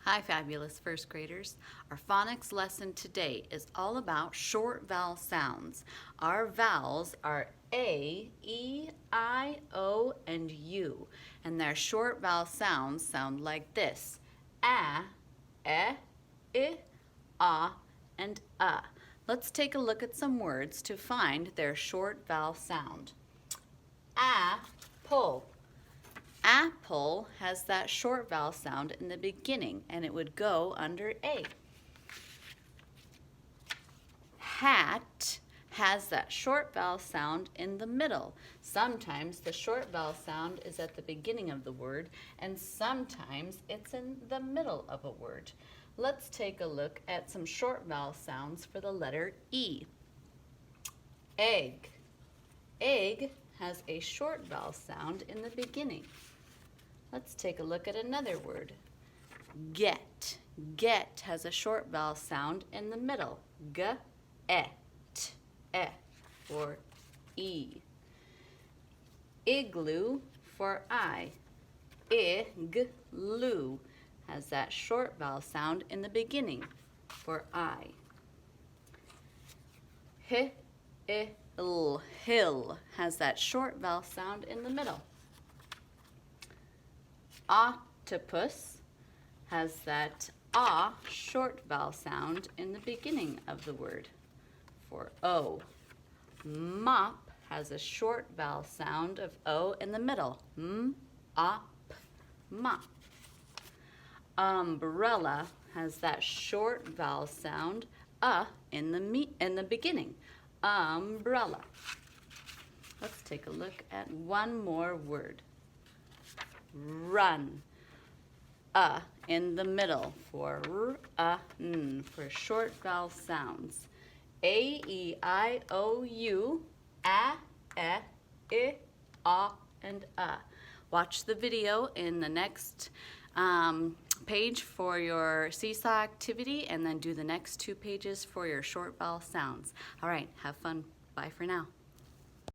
Hi, fabulous first graders. Our phonics lesson today is all about short vowel sounds. Our vowels are A, E, I, O, and U, and their short vowel sounds sound like this: A, E, I, and Let's take a look at some words to find their short vowel sound. Apple. Apple has that short vowel sound in the beginning, and it would go under A. Hat has that short vowel sound in the middle. Sometimes the short vowel sound is at the beginning of the word, and sometimes it's in the middle of a word. Let's take a look at some short vowel sounds for the letter E. Egg. Egg has a short vowel sound in the beginning. Let's take a look at another word. Get. Get has a short vowel sound in the middle. G, et, e for E. Igloo for I. Igloo has that short vowel sound in the beginning for I. Hill has that short vowel sound in the middle. Octopus has that short vowel sound in the beginning of the word for O. Mop has a short vowel sound of O in the middle. Mop. Umbrella has that short vowel sound in the beginning. Umbrella. Let's take a look at one more word. Run. In the middle for for short vowel sounds. A, E, I, O, U, A, E, I, and Watch the video in the next page for your seesaw activity, and then do the next 2 pages for your short vowel sounds. All right, have fun. Bye for now.